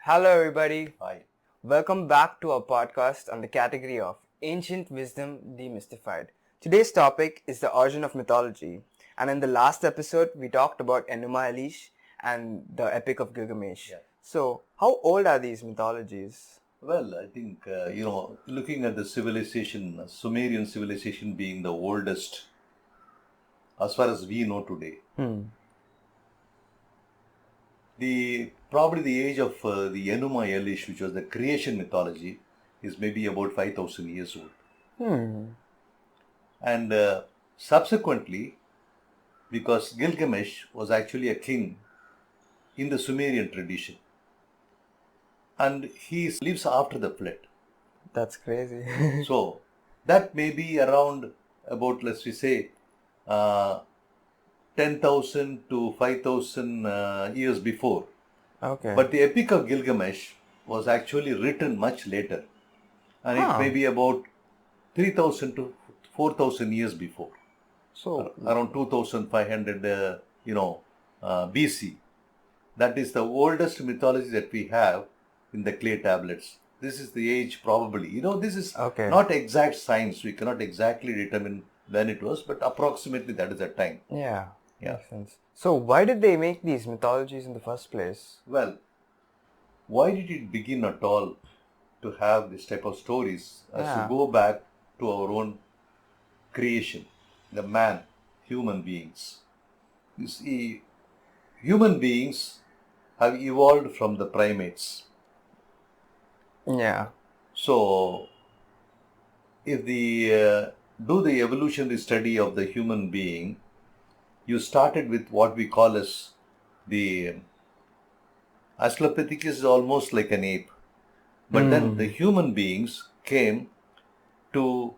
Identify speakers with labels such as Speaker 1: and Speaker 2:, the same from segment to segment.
Speaker 1: Hello, everybody.
Speaker 2: Hi.
Speaker 1: Welcome back to our podcast on the category of Ancient Wisdom Demystified. Today's topic is the origin of mythology, and in the last episode, we talked about Enuma Elish and the Epic of Gilgamesh.
Speaker 2: Yeah.
Speaker 1: So, how old are these mythologies?
Speaker 2: Well, I think, looking at the civilization, Sumerian civilization being the oldest as far as we know today, probably the age of the Enuma Elish, which was the creation mythology, is maybe about 5,000 years old. And subsequently, because Gilgamesh was actually a king in the Sumerian tradition, and he lives after the flood.
Speaker 1: That's crazy.
Speaker 2: So that may be around about, let's say, uh, 10,000 to 5,000 years before.
Speaker 1: Okay.
Speaker 2: But the Epic of Gilgamesh was actually written much later, and it may be about 3,000 to 4,000 years before,
Speaker 1: So,
Speaker 2: around 2,500, BC. That is the oldest mythology that we have in the clay tablets. This is the age probably. This is
Speaker 1: Okay.
Speaker 2: not exact science. We cannot exactly determine when it was, but approximately that is the time.
Speaker 1: yeah,
Speaker 2: Yeah.
Speaker 1: makes sense. So, why did they make these mythologies in the first place?
Speaker 2: Well, why did it begin at all to have this type of stories as to go back to our own creation, the man, human beings? You see, human beings have evolved from the primates.
Speaker 1: Yeah.
Speaker 2: So, if the do the evolutionary study of the human being, you started with what we call as the Australopithecus is almost like an ape, but then the human beings came to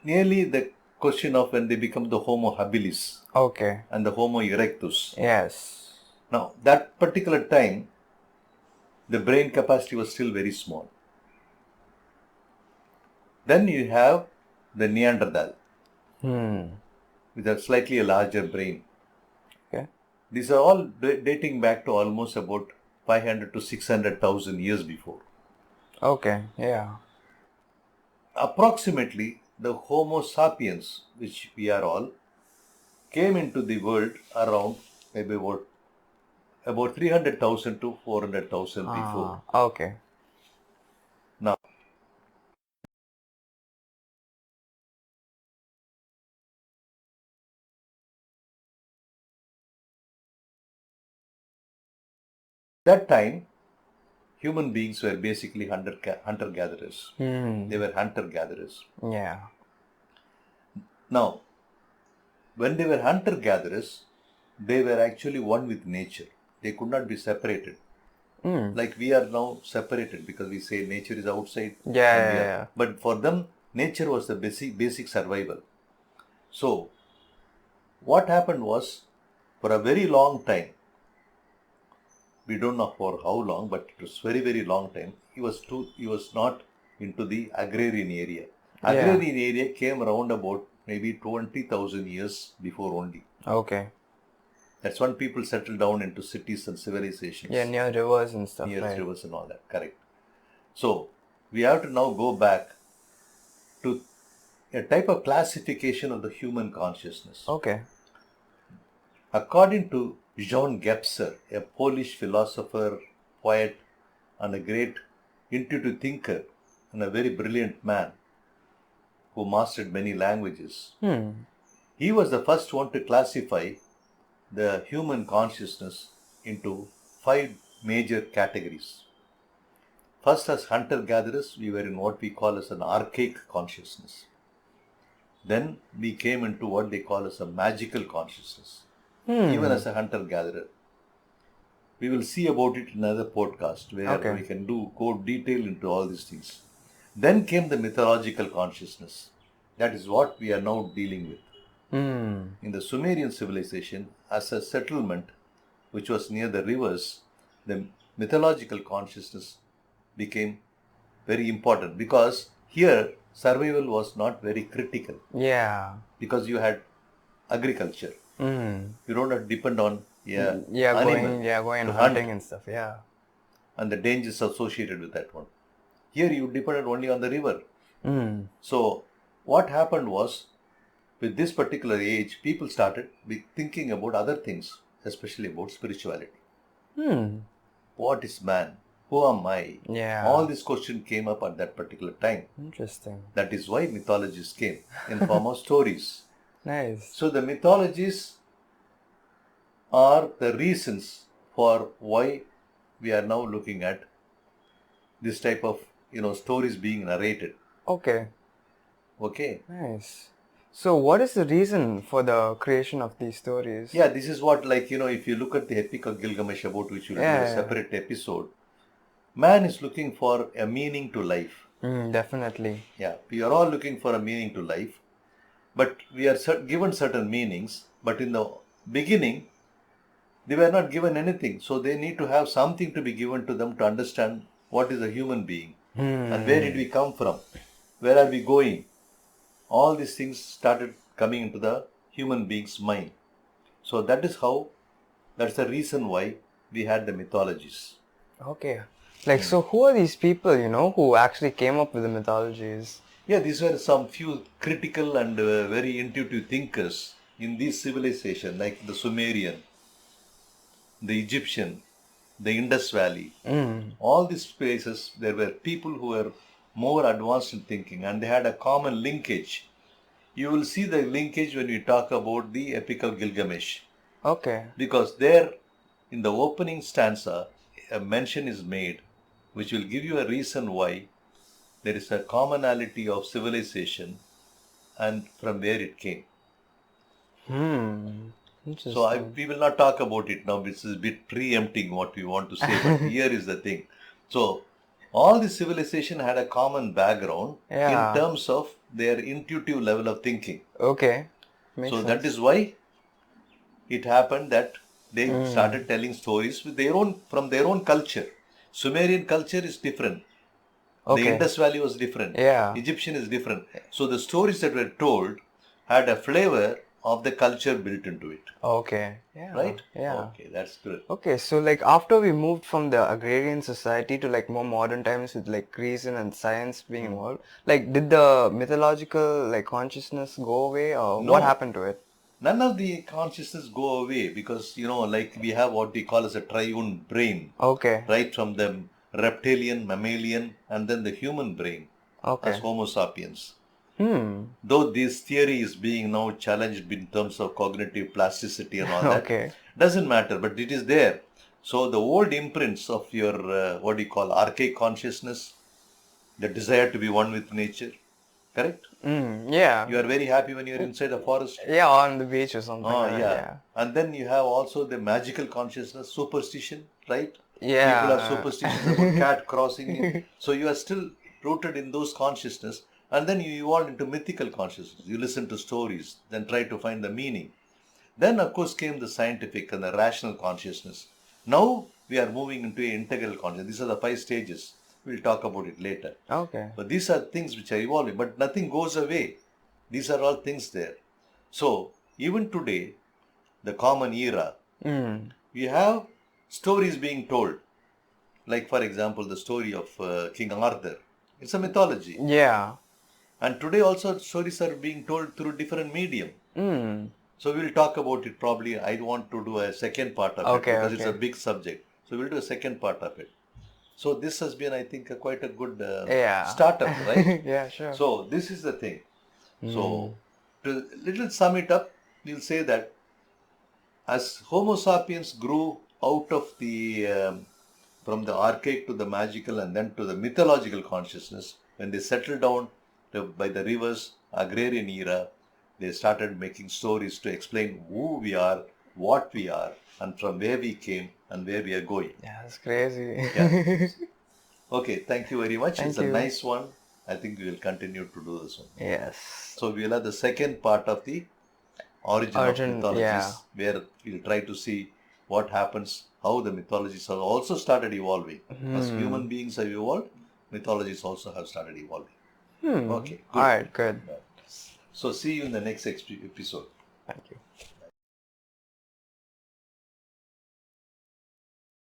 Speaker 2: nearly the question of when they become the Homo habilis
Speaker 1: Okay.
Speaker 2: and the Homo erectus.
Speaker 1: Yes.
Speaker 2: Now, that particular time, the brain capacity was still very small. Then you have the Neanderthal with a slightly larger brain.
Speaker 1: Okay.
Speaker 2: These are all dating back to almost about 500 to 600,000 years before.
Speaker 1: Okay. Yeah.
Speaker 2: Approximately, the Homo sapiens, which we are all, came into the world around maybe about 300,000 to 400,000 before.
Speaker 1: Okay.
Speaker 2: Now, that time, human beings were basically hunter-gatherers. They were hunter-gatherers.
Speaker 1: Yeah.
Speaker 2: Now, when they were hunter-gatherers, they were actually one with nature. They could not be separated. Like we are now separated because we say nature is outside.
Speaker 1: Yeah.
Speaker 2: But for them, nature was the basic survival. So, what happened was, for a very long time, we don't know for how long, but it was very long time. He was not into the agrarian area. Agrarian area came around about maybe 20,000 years before only.
Speaker 1: Okay.
Speaker 2: That's when people settled down into cities and civilizations.
Speaker 1: Yeah, near rivers and stuff,
Speaker 2: Near
Speaker 1: right?
Speaker 2: rivers and all that. Correct. So we have to now go back to a type of classification of the human consciousness.
Speaker 1: Okay.
Speaker 2: According to Jean Gebser, a Polish philosopher, poet, and a great intuitive thinker, and a very brilliant man who mastered many languages, he was the first one to classify the human consciousness into 5 major categories. First, as hunter-gatherers, we were in what we call as an archaic consciousness. Then we came into what they call as a magical consciousness, even as a hunter-gatherer. We will see about it in another podcast where we can go detail into all these things. Then came the mythological consciousness. That is what we are now dealing with. In the Sumerian civilization, as a settlement which was near the rivers, the mythological consciousness became very important because here survival was not very critical.
Speaker 1: Yeah.
Speaker 2: Because you had agriculture. You don't have to depend on
Speaker 1: Going
Speaker 2: animal
Speaker 1: and
Speaker 2: to
Speaker 1: hunting
Speaker 2: hunt.
Speaker 1: and stuff. Yeah.
Speaker 2: and the dangers associated with that one. Here you depended only on the river. So what happened was, with this particular age, people started thinking about other things, especially about spirituality. What is man? Who am I?
Speaker 1: Yeah.
Speaker 2: All these questions came up at that particular time.
Speaker 1: Interesting.
Speaker 2: That is why mythologies came in form of stories.
Speaker 1: Nice.
Speaker 2: So the mythologies are the reasons for why we are now looking at this type of stories being narrated.
Speaker 1: Okay.
Speaker 2: Okay.
Speaker 1: Nice. So what is the reason for the creation of these stories?
Speaker 2: Yeah, this is what, if you look at the Epic of Gilgamesh, about which we'll do a separate episode, man is looking for a meaning to life.
Speaker 1: Definitely.
Speaker 2: Yeah, we are all looking for a meaning to life, but we are given certain meanings, but in the beginning, they were not given anything. So they need to have something to be given to them to understand what is a human being and where did we come from, where are we going. All these things started coming into the human being's mind. So that's the reason why we had the mythologies.
Speaker 1: Okay. So who are these people, who actually came up with the mythologies?
Speaker 2: Yeah, these were some few critical and very intuitive thinkers in this civilization, like the Sumerian, the Egyptian, the Indus Valley. All these places, there were people who were more advanced in thinking, and they had a common linkage. You will see the linkage when we talk about the Epic of Gilgamesh.
Speaker 1: Okay.
Speaker 2: Because there, in the opening stanza, a mention is made which will give you a reason why there is a commonality of civilization and from where it came.
Speaker 1: Interesting.
Speaker 2: So we will not talk about it now. This is a bit preempting what we want to say, but here is the thing. So all the civilization had a common background in terms of their intuitive level of thinking.
Speaker 1: Okay.
Speaker 2: Makes sense. That is why it happened that they started telling stories with from their own culture. Sumerian culture is different. Okay. The Indus Valley was different.
Speaker 1: Yeah.
Speaker 2: Egyptian is different. So the stories that were told had a flavor of the culture built into it.
Speaker 1: Okay. Yeah.
Speaker 2: Right?
Speaker 1: Yeah.
Speaker 2: Okay, that's good.
Speaker 1: Okay, so after we moved from the agrarian society to more modern times with reason and science being involved, did the mythological consciousness go away, or what happened to it?
Speaker 2: None of the consciousness go away, because we have what we call as a triune brain.
Speaker 1: Okay.
Speaker 2: Right from the reptilian, mammalian, and then the human brain.
Speaker 1: Okay.
Speaker 2: As Homo sapiens. Though this theory is being now challenged in terms of cognitive plasticity and all that,
Speaker 1: Okay.
Speaker 2: doesn't matter, but it is there. So the old imprints of your archaic consciousness, the desire to be one with nature, correct?
Speaker 1: Yeah.
Speaker 2: You are very happy when you are inside a forest.
Speaker 1: Yeah, on the beach or something.
Speaker 2: Yeah. And then you have also the magical consciousness, superstition, right?
Speaker 1: Yeah.
Speaker 2: People have superstitions about cat crossing in. So you are still rooted in those consciousness, and then you evolve into mythical consciousness. You listen to stories, then try to find the meaning. Then of course came the scientific and the rational consciousness. Now we are moving into an integral consciousness. These are the 5 stages. We'll talk about it later.
Speaker 1: Okay.
Speaker 2: But these are things which are evolving, but nothing goes away. These are all things there. So even today, the common era, we have stories being told. Like for example, the story of King Arthur. It's a mythology.
Speaker 1: Yeah.
Speaker 2: And today also stories are being told through different medium. So we'll talk about it probably. I want to do a second part of it because it's a big subject. So we'll do a second part of it. So this has been, I think, quite a good startup, right?
Speaker 1: Yeah, sure.
Speaker 2: So this is the thing. So to little sum it up, we'll say that as Homo sapiens grew out of the from the archaic to the magical and then to the mythological consciousness, when they settled down by the rivers, agrarian era, they started making stories to explain who we are, what we are, and from where we came and where we are going.
Speaker 1: Yeah, that's crazy.
Speaker 2: Yeah. Okay, thank you very much.
Speaker 1: Thank
Speaker 2: it's
Speaker 1: you.
Speaker 2: A nice one. I think we will continue to do this one.
Speaker 1: Yes.
Speaker 2: So we will have the second part of the origin of mythologies, where we'll try to see what happens, how the mythologies have also started evolving. As human beings have evolved, mythologies also have started evolving. Okay, good.
Speaker 1: All right, good.
Speaker 2: So see you in the next episode.
Speaker 1: Thank you.